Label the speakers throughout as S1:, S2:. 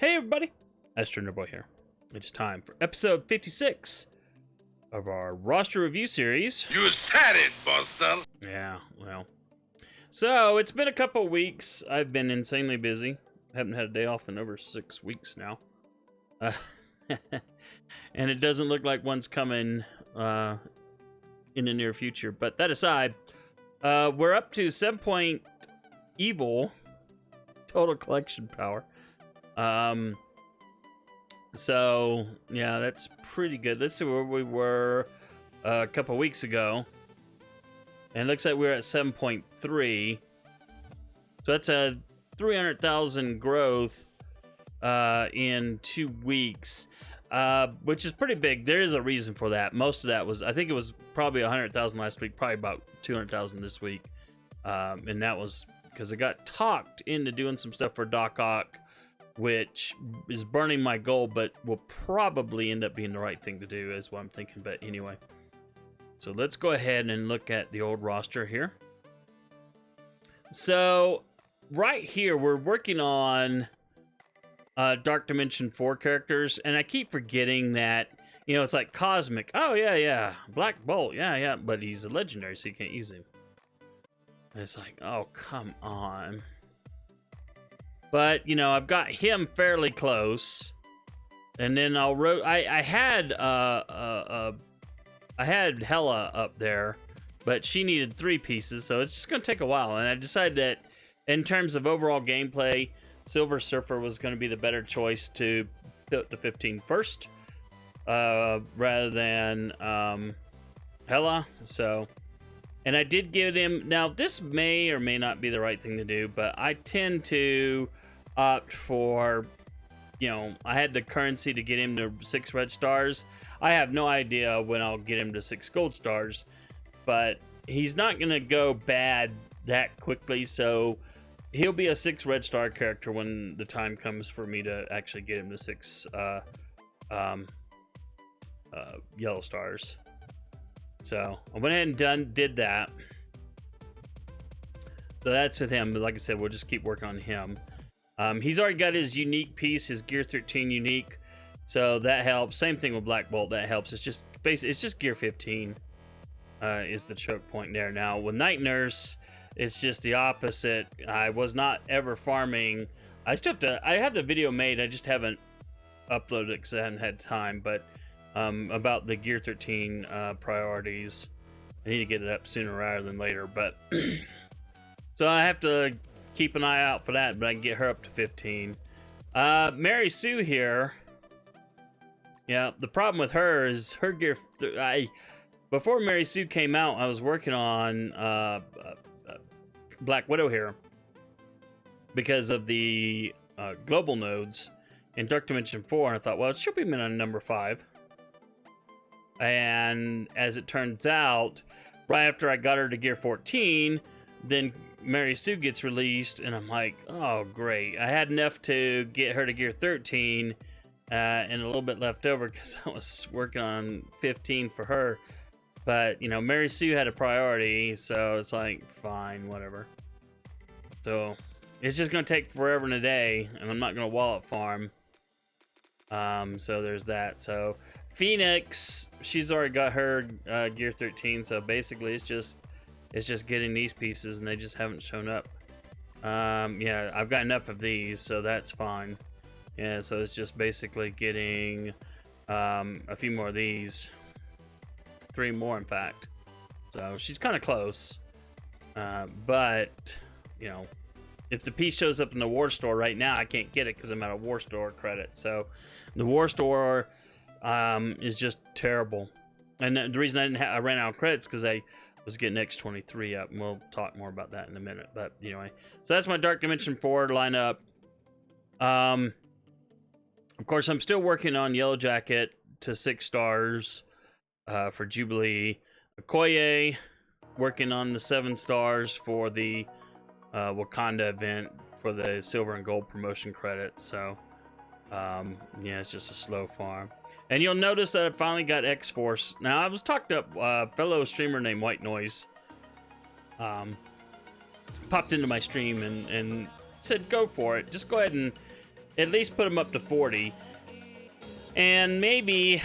S1: Hey everybody, AstroNerdBoy here. It's time for episode 56 of our roster review series.
S2: You said it, Buster.
S1: Yeah, well. So, it's been a couple weeks. I've been insanely busy. Haven't had a day off in over 6 weeks now. And it doesn't look like one's coming in the near future. But that aside, we're up to 7 evil total collection power. So yeah, that's pretty good. Let's see where we were a couple weeks ago, and it looks like we're at 7.3. So that's a 300,000 growth in 2 weeks, which is pretty big. There is a reason for that. Most of that was, I think it was probably 100,000 last week, probably about 200,000 this week, and that was because I got talked into doing some stuff for Doc Ock, which is burning my goal, but will probably end up being the right thing to do, is what I'm thinking. But anyway, so let's go ahead and look at the old roster here. So right here, we're working on Dark Dimension 4 characters, and I keep forgetting that, you know, it's like Cosmic. Oh, yeah. Black Bolt. Yeah. But he's a legendary, so you can't use him. And it's like, oh, come on. But, you know, I've got him fairly close. And then I had Hella up there, but she needed 3 pieces, so it's just going to take a while. And I decided that in terms of overall gameplay, Silver Surfer was going to be the better choice to put the 15 first, rather than Hella. So, and I did give him, now this may or may not be the right thing to do, but I tend to opt for, you know, I had the currency to get him to 6 red stars. I have no idea when I'll get him to 6 gold stars, but he's not going to go bad that quickly, so he'll be a 6 red star character when the time comes for me to actually get him to 6 yellow stars. So I went ahead and did that. So that's with him. But like I said, we'll just keep working on him. He's already got his unique piece, his Gear 13 unique. So that helps. Same thing with Black Bolt. That helps. It's just basically, it's just Gear 15 is the choke point there. Now with Night Nurse, it's just the opposite. I was not ever farming. I still have to. I have the video made. I just haven't uploaded it because I haven't had time. But about the Gear 13 priorities, I need to get it up sooner rather than later. But so I have to keep an eye out for that. But I can get her up to 15. Mary Sue here. Yeah, the problem with her is her gear. Before Mary Sue came out, I was working on Black Widow here because of the global nodes in Dark Dimension 4, and I thought, well, it should be on number 5. And as it turns out, right after I got her to Gear 14, then Mary Sue gets released, and I'm like, oh, great. I had enough to get her to Gear 13, and a little bit left over because I was working on 15 for her. But, you know, Mary Sue had a priority, so it's like, fine, whatever. So, it's just going to take forever and a day, and I'm not going to wallet farm. So there's that. So, Phoenix, she's already got her Gear 13, so basically it's just getting these pieces, and they just haven't shown up. Yeah, I've got enough of these, so that's fine. Yeah, so it's just basically getting a few more of these. 3 more, in fact. So she's kind of close. But, you know, if the piece shows up in the War Store right now, I can't get it because I'm out of War Store credit. So the War Store is just terrible. And the reason I ran out of credits because I was getting X23 up. And we'll talk more about that in a minute. But anyway, so that's my Dark Dimension 4 lineup. Of course, I'm still working on Yellow Jacket to 6 stars. For Jubilee. Okoye, working on the 7 stars for the Wakanda event for the silver and gold promotion credits. So yeah, it's just a slow farm. And you'll notice that I finally got X-Force. Now, I was talked up, a fellow streamer named White Noise popped into my stream and said, go for it. Just go ahead and at least put them up to 40. And maybe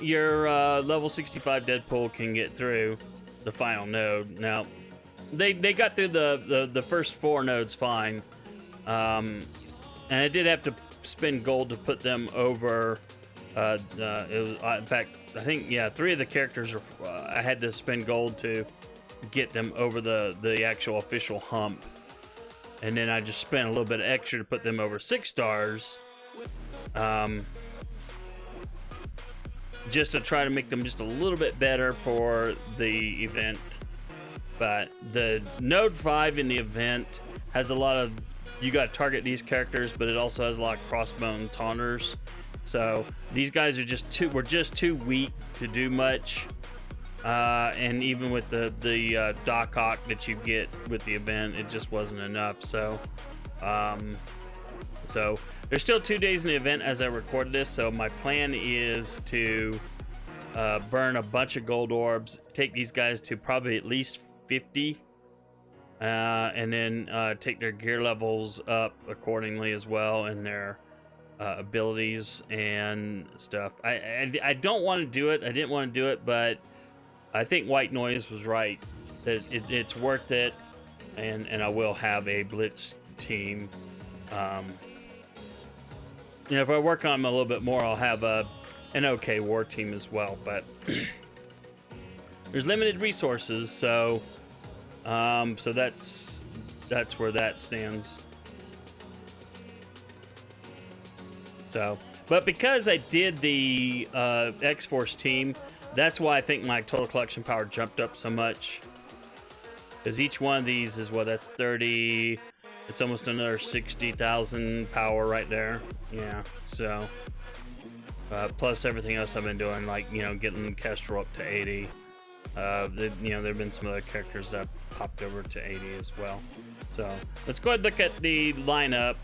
S1: your level 65 Deadpool can get through the final node. Now, they got through the first 4 nodes fine. And I did have to spend gold to put them over. It was, in fact, I think, yeah, 3 of the characters are, I had to spend gold to get them over the actual official hump. And then I just spent a little bit extra to put them over 6 stars. Just to try to make them just a little bit better for the event. But the node 5 in the event has a lot of, you got to target these characters, but it also has a lot of crossbone taunters. So these guys are just too weak to do much. And even with the Doc Ock that you get with the event, it just wasn't enough. So there's still 2 days in the event as I recorded this. So my plan is to burn a bunch of gold orbs, take these guys to probably at least 50, and then take their gear levels up accordingly as well, and their abilities and stuff. I don't want to do it. I didn't want to do it, but I think White Noise was right. That it's worth it, and I will have a blitz team. If I work on them a little bit more, I'll have an okay war team as well. But there's limited resources, so that's where that stands. So, but because I did the X-Force team, that's why I think my total collection power jumped up so much. Because each one of these is that's 30. It's almost another 60,000 power right there. Yeah. So, plus everything else I've been doing, like getting Kestrel up to 80. There've been some other characters that popped over to 80 as well. So let's go ahead and look at the lineup.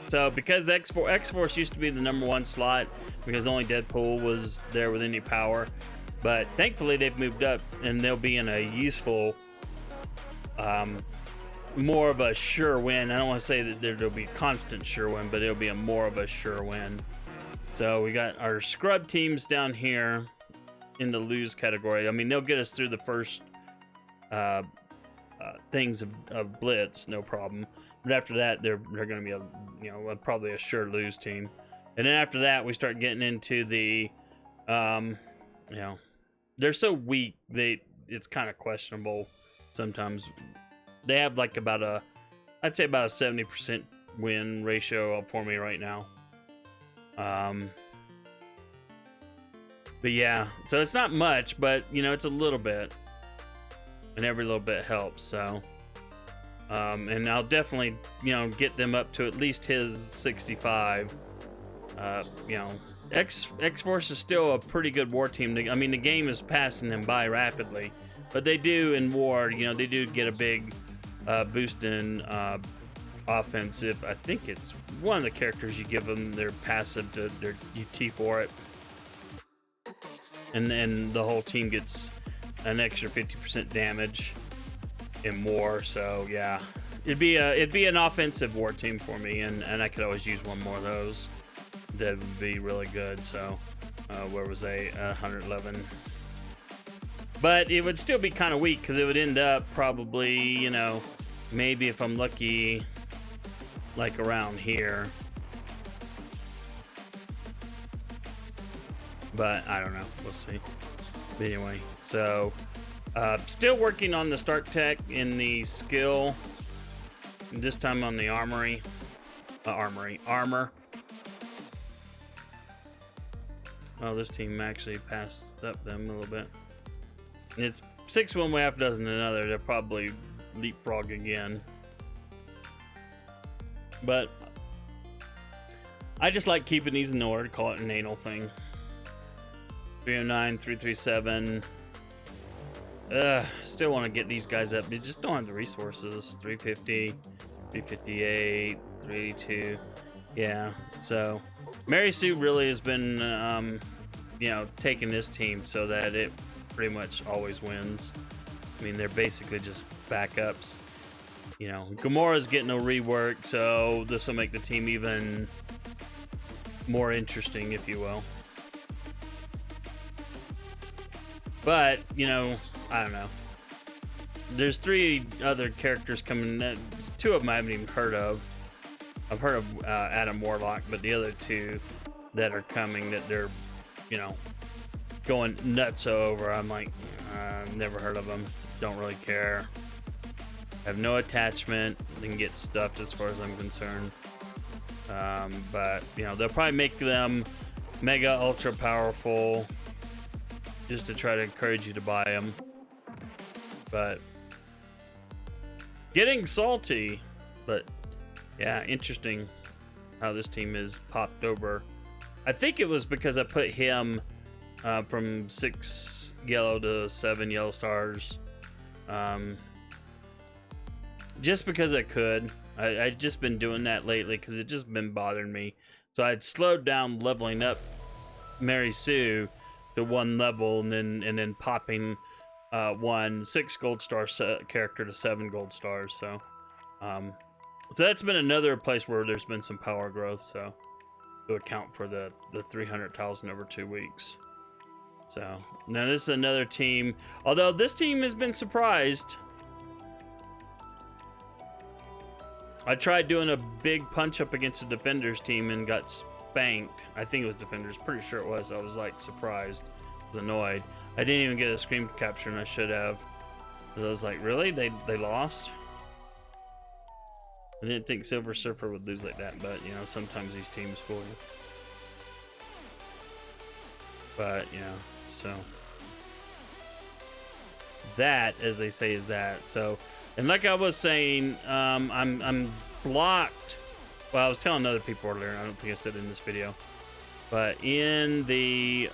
S1: So because X-Force used to be the #1 slot because only Deadpool was there with any power, but thankfully they've moved up and they'll be in a useful, more of a sure win. I don't want to say that there'll be constant sure win, but it'll be a more of a sure win. So we got our scrub teams down here in the lose category. I mean, they'll get us through the first things of blitz, no problem. But after that, they're going to be probably a sure lose team. And then after that, we start getting into the, they're so weak it's kind of questionable sometimes. They have like I'd say about a 70% win ratio for me right now. But yeah, so it's not much, but it's a little bit, and every little bit helps. So. And I'll definitely, get them up to at least his 65. X-Force is still a pretty good war team. I mean, the game is passing them by rapidly, but they do in war, they do get a big boost in offensive. I think it's one of the characters you give them their passive to you T4 it, and then the whole team gets an extra 50% damage in war. So yeah, it'd be an offensive war team for me, and I could always use one more of those. That would be really good. So where was they? 111. But it would still be kind of weak because it would end up probably, maybe if I'm lucky, like around here. But I don't know. We'll see. But anyway, so still working on the start tech in the skill. This time on the armor. Oh, this team actually passed up them a little bit. It's 6 one way, half dozen another. They'll probably leapfrog again. But I just like keeping these in order, call it an anal thing. 309, 337. Still want to get these guys up. They just don't have the resources. 350, 358, 382. Yeah, so Mary Sue really has been, taking this team so that it pretty much always wins. I mean, they're basically just backups. you know, Gamora's getting a rework, so this will make the team even more interesting, if you will. But, you know, I don't know. There's 3 other characters coming that 2 of them I haven't even heard of. I've heard of Adam Warlock, but the other 2 that are coming that they're, you know, going nuts over, I'm like, never heard of them. Don't really care. Have no attachment. They can get stuffed as far as I'm concerned. But, you know, they'll probably make them mega ultra powerful just to try to encourage you to buy them. But getting salty. But yeah, interesting how this team is popped over. I think it was because I put him from 6 yellow to 7 yellow stars. Just because I could. I'd just been doing that lately because it just been bothering me. So I'd slowed down leveling up Mary Sue to 1 level and then popping 1 6 gold star character to 7 gold stars. So that's been another place where there's been some power growth. So to account for the 300,000 over 2 weeks. So now this is another team. Although this team has been surprised. I tried doing a big punch up against the Defenders team and got spanked. I think it was Defenders, pretty sure it was. I was like surprised, I was annoyed. I didn't even get a screen capture and I should have. I was like, really? They lost? I didn't think Silver Surfer would lose like that, but you know, sometimes these teams fool you. But you know, so that, as they say, is that. So. And like I was saying, I'm blocked. Well, I was telling other people earlier. I don't think I said it in this video, but in the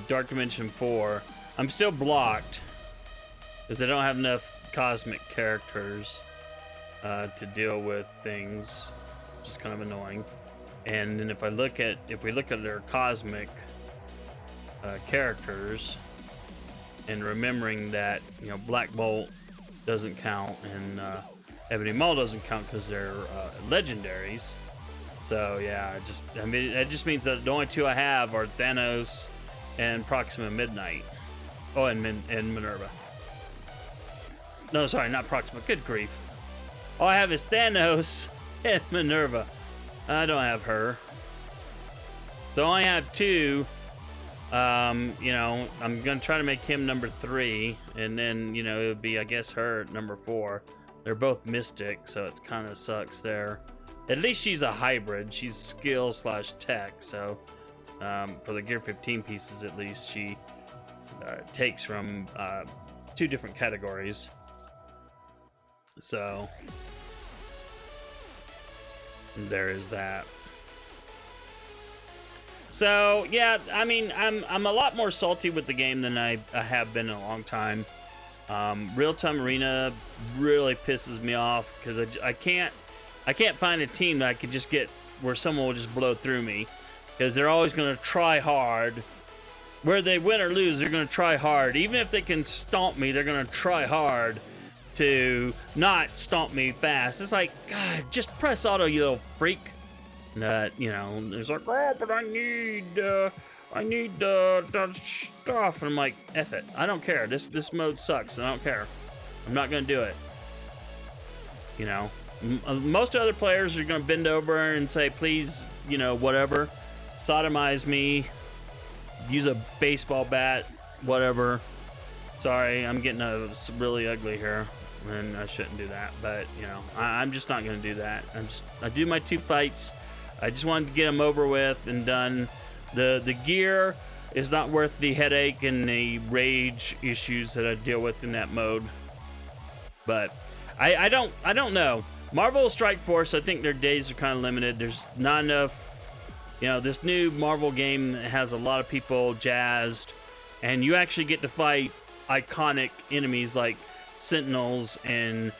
S1: Dark Dimension 4, I'm still blocked because I don't have enough cosmic characters to deal with things, which is kind of annoying. And then if we look at their cosmic characters. And remembering that, you know, Black Bolt doesn't count and Ebony Maw doesn't count because they're legendaries. So yeah, I mean, it just means that the only 2 I have are Thanos and Proxima Midnight. Oh, and Minerva. No, sorry, not Proxima. Good grief. All I have is Thanos and Minerva. I don't have her. So I only have 2. You know, I'm gonna try to make him number 3, and then, you know, it would be, I guess, her at number 4. They're both mystic, so it's kind of sucks there. At least she's a hybrid. She's skill / tech, so for the Gear 15 pieces, at least she takes from 2 different categories. So there is that. So yeah, I mean, I'm a lot more salty with the game than I have been in a long time. Real-time arena really pisses me off because I can't find a team that I could just get where someone will just blow through me, because they're always going to try hard. Where they win or lose, they're going to try hard. Even if they can stomp me, they're going to try hard to not stomp me fast. It's like, God, just press auto, you little freak. You know, there's like, oh, but I need the stuff. And I'm like, F it. I don't care. This mode sucks. I don't care. I'm not going to do it. You know, most other players are going to bend over and say, please, you know, whatever. Sodomize me. Use a baseball bat. Whatever. Sorry, I'm getting really ugly here. And I shouldn't do that. But, you know, I'm just not going to do that. I do my 2 fights. I just wanted to get them over with and done. The gear is not worth the headache and the rage issues that I deal with in that mode. But I don't know. Marvel Strike Force, I think their days are kind of limited. There's not enough. You know, this new Marvel game has a lot of people jazzed, and you actually get to fight iconic enemies like Sentinels and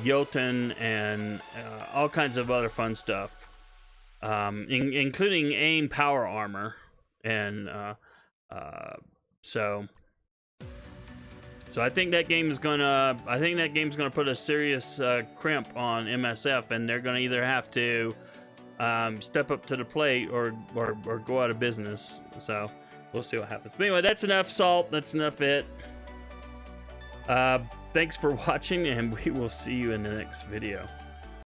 S1: Jotun and all kinds of other fun stuff. Including AIM power armor, and so So I think that game's gonna put a serious crimp on MSF, and they're gonna either have to step up to the plate or go out of business. So we'll see what happens. But anyway, that's enough Salt. That's enough it. Thanks for watching, and we will see you in the next video.